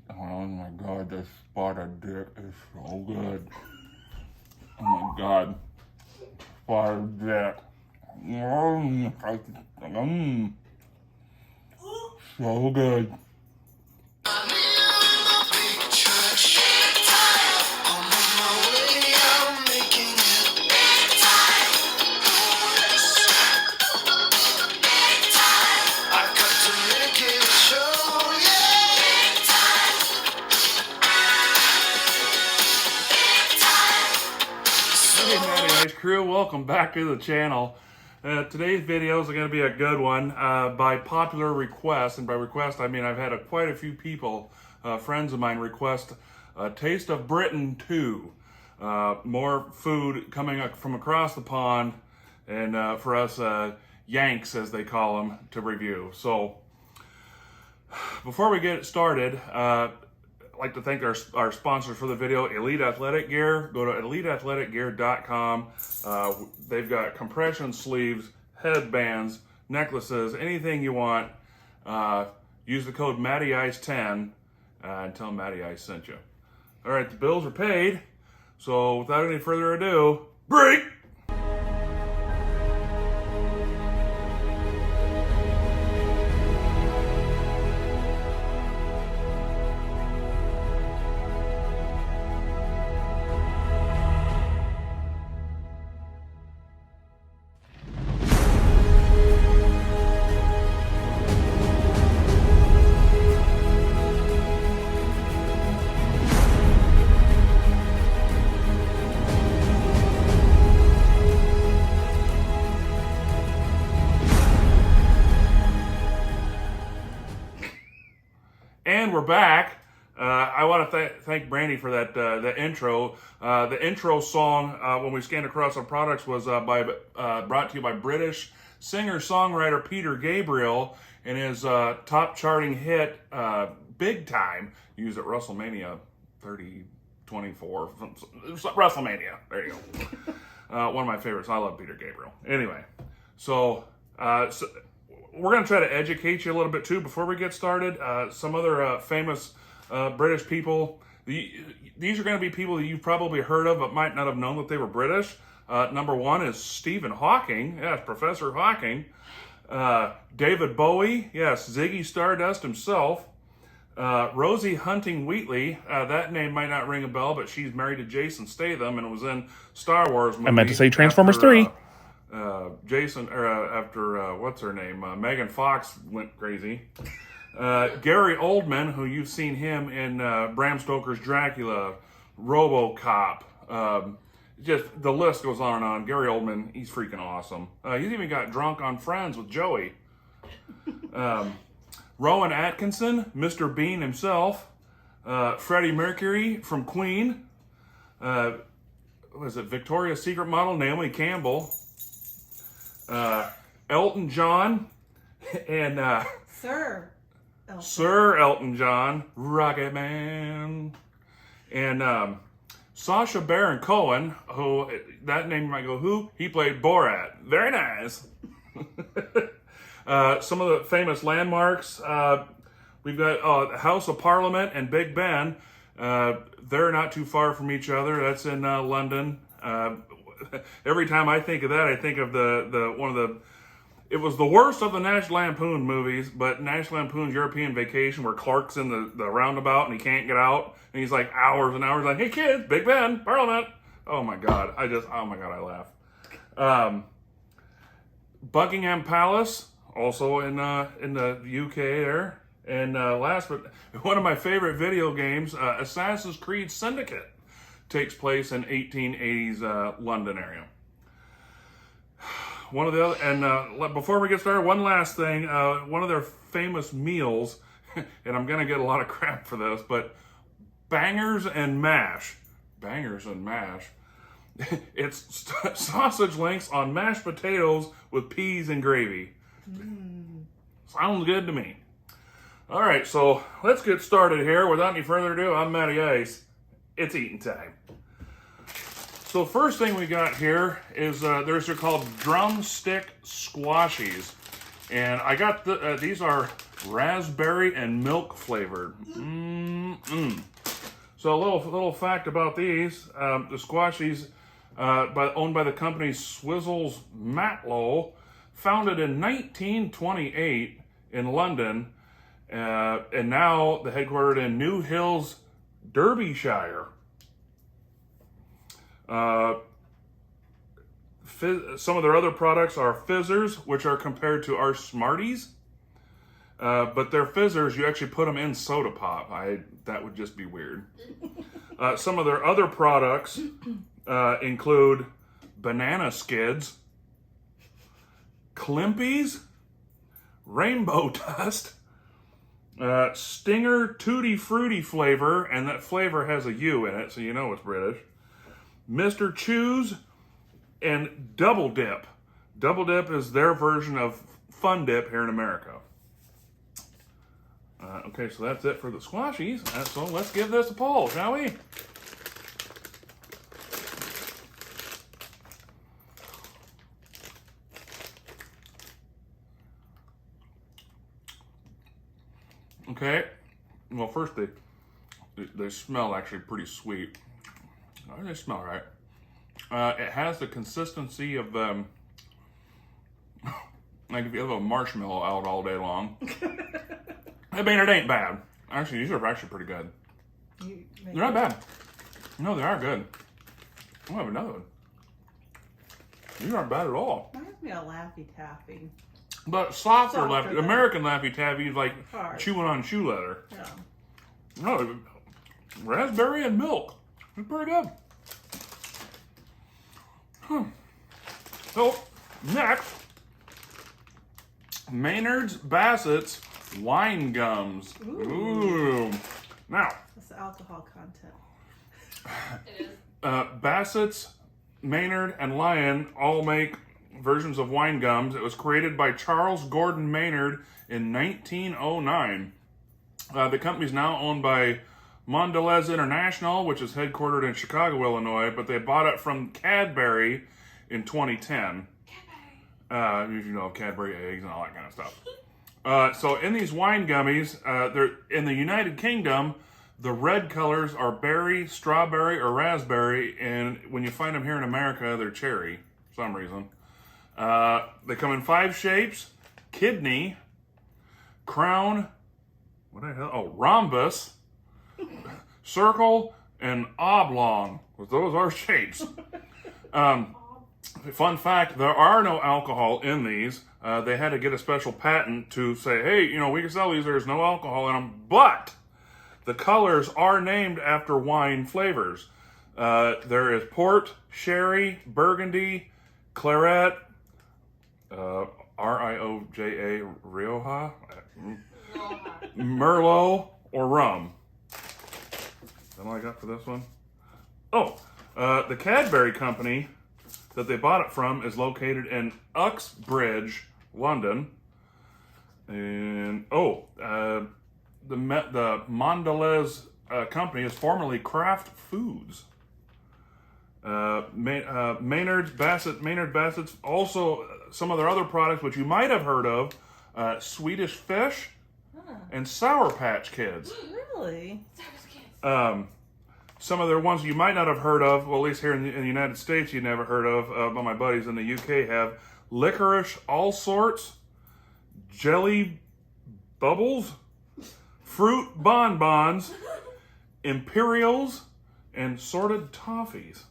Oh my god, this spotted dick is so good. Oh my god. Spotted dick. So good. Crew, welcome back to the channel. Today's videos are going to be a good one by popular request, and by request I mean I've had quite a few people, friends of mine, request a Taste of Britain 2. More food coming up from across the pond, and for us Yanks, as they call them, to review. So before we get started, I'd like to thank our sponsors for the video, Elite Athletic Gear. Go to eliteathleticgear.com. They've got compression sleeves, headbands, necklaces, anything you want. Use the code MattyIce10 and tell them Matty Ice sent you. All right, the bills are paid. So without any further ado, break! And we're back. I want to thank Brandy for that the intro. The intro song when we scanned across our products was brought to you by British singer-songwriter Peter Gabriel and his top charting hit Big Time, used at WrestleMania 24. WrestleMania. There you go. One of my favorites. I love Peter Gabriel. Anyway, so we're going to try to educate you a little bit too before we get started. Some other famous British people. These are going to be people that you've probably heard of but might not have known that they were British. Number one is Stephen Hawking. Yes, Professor Hawking. David Bowie. Yes, Ziggy Stardust himself. Rosie Huntington-Whiteley. That name might not ring a bell, but she's married to Jason Statham and was in Star Wars movies. I meant to say Transformers 3. After what's her name? Megan Fox went crazy. Gary Oldman, who you've seen him in Bram Stoker's Dracula, RoboCop. Just the list goes on and on. Gary Oldman, he's freaking awesome. He's even got drunk on Friends with Joey. Rowan Atkinson, Mr. Bean himself. Freddie Mercury from Queen. Was it Victoria's Secret model Naomi Campbell? Elton John and Sir Elton John, Rocket Man, and Sacha Baron Cohen, who, that name you might go, who? He played Borat. Very nice. Some of the famous landmarks, we've got House of Parliament and Big Ben. They're not too far from each other. That's in London. Every time I think of that, I think of it was the worst of the National Lampoon movies, but National Lampoon's European Vacation, where Clark's in the roundabout and he can't get out, and he's like hours and hours like, hey kids, Big Ben, Parliament. Oh my God, I laugh. Buckingham Palace, also in the UK there. And last, but one of my favorite video games, Assassin's Creed Syndicate, takes place in 1880s London area. One of the other, and before we get started, one last thing. One of their famous meals, and I'm gonna get a lot of crap for this, but bangers and mash. It's sausage links on mashed potatoes with peas and gravy. Sounds good to me. All right, so let's get started here. Without any further ado, I'm Matty Ice. It's eating time. So first thing we got here is they're called drumstick squashies, and I got these are raspberry and milk flavored. So a little fact about these: the Squashies, owned by the company Swizzles Matlow, founded in 1928 in London, and now the headquartered in New Hills, Derbyshire. Some of their other products are fizzers, which are compared to our Smarties. But their fizzers, you actually put them in soda pop. That would just be weird. Some of their other products include banana skids, Klimpies, rainbow dust, Stinger Tutti Fruity flavor, and that flavor has a U in it, so you know it's British. Mr. Chews, and Double Dip. Double Dip is their version of Fun Dip here in America. Okay, so that's it for the Squashies. So let's give this a pull, shall we? Okay. Well, first they smell actually pretty sweet. They smell right. It has the consistency of like if you have a marshmallow out all day long. I mean, it ain't bad. Actually, these are actually pretty good. They're not bad. No, they are good. I'll have another one. These aren't bad at all. Reminds me of Laffy Taffy. But softer American Laffy Taffy is like hard. Chewing on shoe leather. Yeah. No, raspberry and milk. It's pretty good. So, next, Maynard's Bassett's Wine Gums. Ooh. Now. What's the alcohol content? It is. Bassett's, Maynard, and Lion all make versions of wine gums. It was created by Charles Gordon Maynard in 1909. The company is now owned by Mondelez International, which is headquartered in Chicago, Illinois, but they bought it from Cadbury in 2010. Cadbury. You know, Cadbury eggs and all that kind of stuff. So in these wine gummies, they're in the United Kingdom, the red colors are berry, strawberry, or raspberry, and when you find them here in America, they're cherry for some reason. They come in 5 shapes: kidney, crown, what the hell? Oh, rhombus, circle, and oblong. Those are shapes. Fun fact, there are no alcohol in these. They had to get a special patent to say, hey, you know, we can sell these, there's no alcohol in them, but the colors are named after wine flavors. There is port, sherry, burgundy, claret, Rioja, Rioja, Merlot, or rum. That's all I got for this one. Oh, the Cadbury company that they bought it from is located in Uxbridge, London. And, the Mondelez company is formerly Kraft Foods. Maynard Bassett's also some of their other products, which you might have heard of, Swedish Fish and Sour Patch Kids. Really? Some of their ones you might not have heard of, well, at least here in the United States you never heard of, but my buddies in the UK have: Licorice All Sorts, Jelly Bubbles, Fruit Bonbons, Imperials, and Sorted Toffees.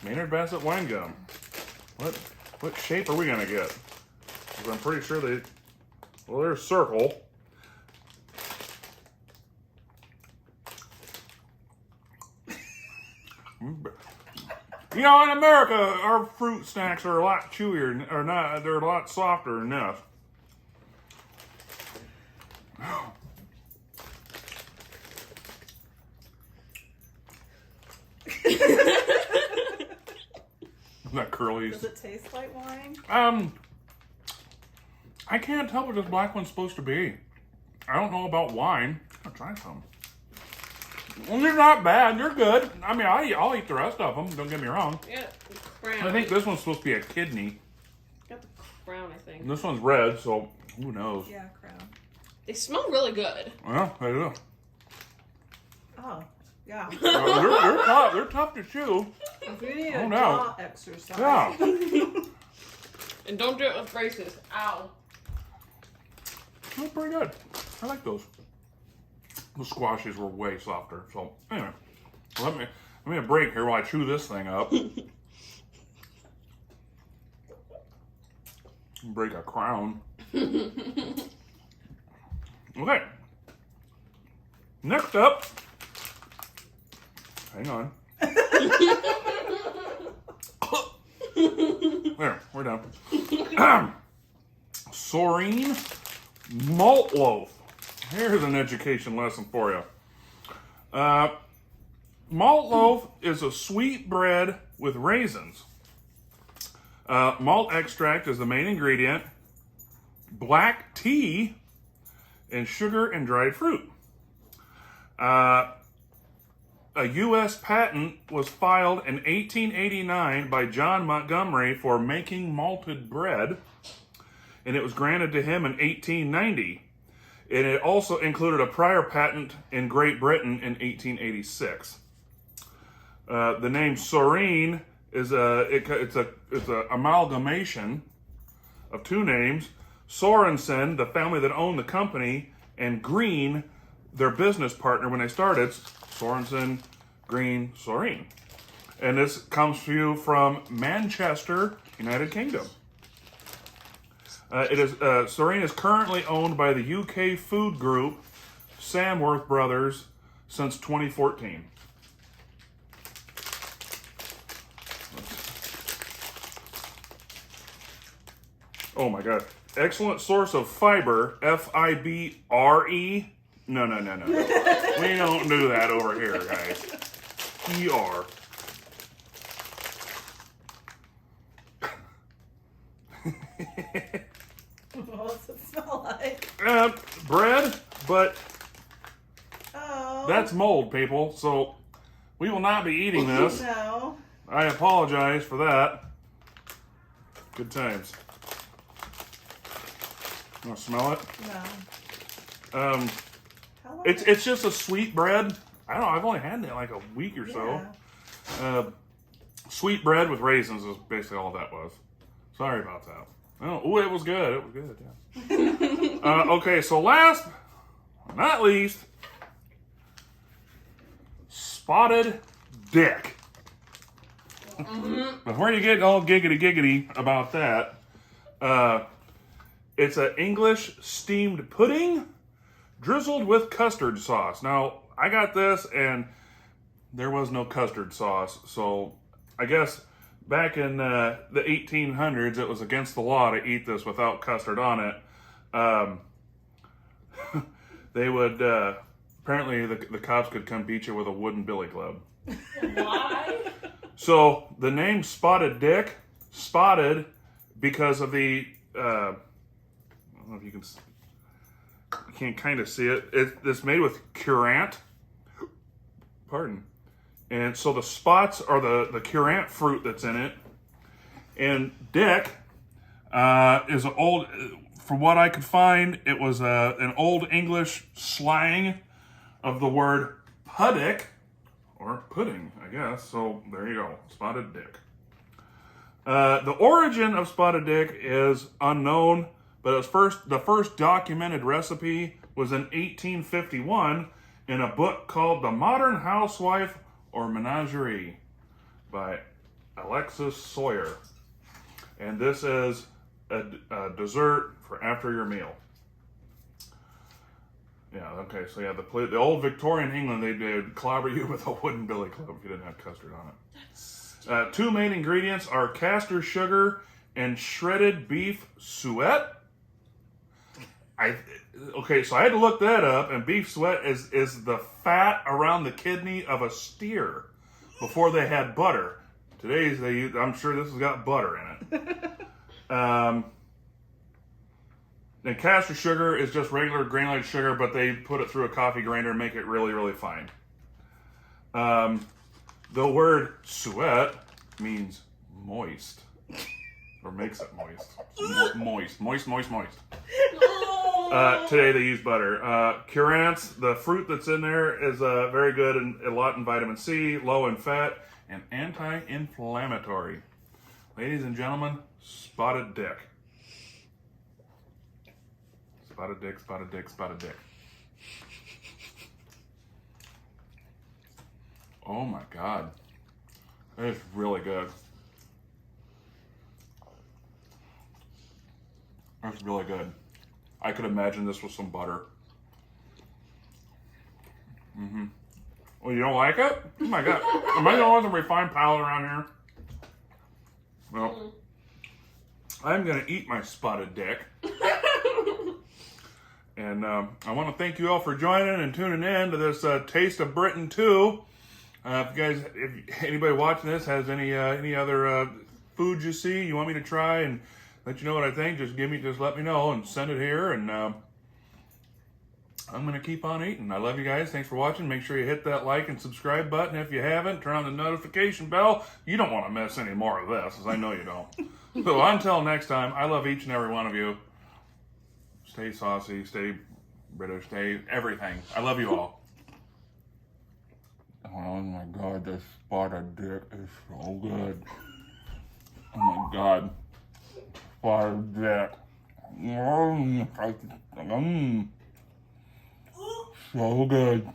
Maynard Bassett Wine Gum. What shape are we going to get? Because I'm pretty sure well, there's circle. You know, in America, our fruit snacks are a lot chewier, they're a lot softer than this. That Curly's. Does it taste like wine? I can't tell what this black one's supposed to be. I don't know about wine. I'll try some. Well, they're not bad. They're good. I mean, I'll eat the rest of them. Don't get me wrong. Yeah, crown. I think this one's supposed to be a kidney. Got the crown, I think. And this one's red, so who knows? Yeah, crown. They smell really good. Yeah, they do. Oh, yeah. They're tough. They're tough to chew. If you need Oh, a no. jaw exercise. Yeah. And don't do it with braces. Ow. They're pretty good. I like those. The squashies were way softer. So anyway, let me break here while I chew this thing up. Break a crown. Okay. Next up. Hang on. There, we're done. Serene Malt Loaf. Here's an education lesson for you. Malt loaf is a sweet bread with raisins. Malt extract is the main ingredient, black tea, and sugar and dried fruit. A U.S. patent was filed in 1889 by John Montgomery for making malted bread, and it was granted to him in 1890. And it also included a prior patent in Great Britain in 1886. The name Serene is it's a amalgamation of two names: Sorensen, the family that owned the company, and Green, their business partner when they started. Sorensen, Green, Serene. And this comes to you from Manchester, United Kingdom. Serene is currently owned by the UK food group Samworth Brothers since 2014. Oh my God. Excellent source of fiber, F-I-B-R-E. No. We don't do that over here, guys. E-R. What's it smell like? Bread, but Oh. that's mold, people. So we will not be eating this. No. I apologize for that. Good times. You want to smell it? No. Um, How long it's just a sweet bread. I don't know. I've only had it like a week or so. Sweet bread with raisins is basically all that was. Sorry about that. Oh, it was good. It was good. Yeah. Okay, so last but not least, spotted dick. Before you get all giggity about that, it's an English steamed pudding drizzled with custard sauce. Now, I got this and there was no custard sauce, so I guess back in the 1800s, it was against the law to eat this without custard on it. They would, apparently the cops could come beat you with a wooden billy club. Why? So the name Spotted Dick, spotted because of the, I don't know if you can't kind of see it. It's made with currant. Pardon. And so the spots are the currant fruit that's in it. And dick is an old, from what I could find, it was an old English slang of the word puddick, or pudding, I guess. So there you go, spotted dick. The origin of spotted dick is unknown, but the first documented recipe was in 1851 in a book called The Modern Housewife or Menagerie by Alexis Sawyer. And this is a dessert for after your meal. Yeah, okay, so yeah, the old Victorian England, they'd clobber you with a wooden billy club if you didn't have custard on it. Two main ingredients are castor sugar and shredded beef suet. Okay, so I had to look that up, and beef suet is the fat around the kidney of a steer before they had butter. Today's I'm sure this has got butter in it. And castor sugar is just regular granulated sugar, but they put it through a coffee grinder and make it really, really fine. The word suet means moist, or makes it moist. Moist. Today they use butter. Currants, the fruit that's in there is very good and a lot in vitamin C, low in fat, and anti-inflammatory. Ladies and gentlemen, spotted dick. Spotted dick, spotted dick, spotted dick. Oh my God. That is really good. That's really good. I could imagine this with some butter. Mm-hmm. Well, you don't like it? Oh my God. Am I the only one with a refined palate around here? Well, I'm going to eat my spotted dick. And I want to thank you all for joining and tuning in to this Taste of Britain 2. If anybody watching this has any other foods you see you want me to try and let you know what I think, just let me know and send it here, and I'm gonna keep on eating. I love you guys. Thanks for watching. Make sure you hit that like and subscribe button if you haven't. Turn on the notification bell. You don't want to miss any more of this, as I know you don't. So until next time, I love each and every one of you. Stay saucy, stay British, stay everything. I love you all. Oh my God, this spotted dick is so good. Oh my God. Spotted dick. So good.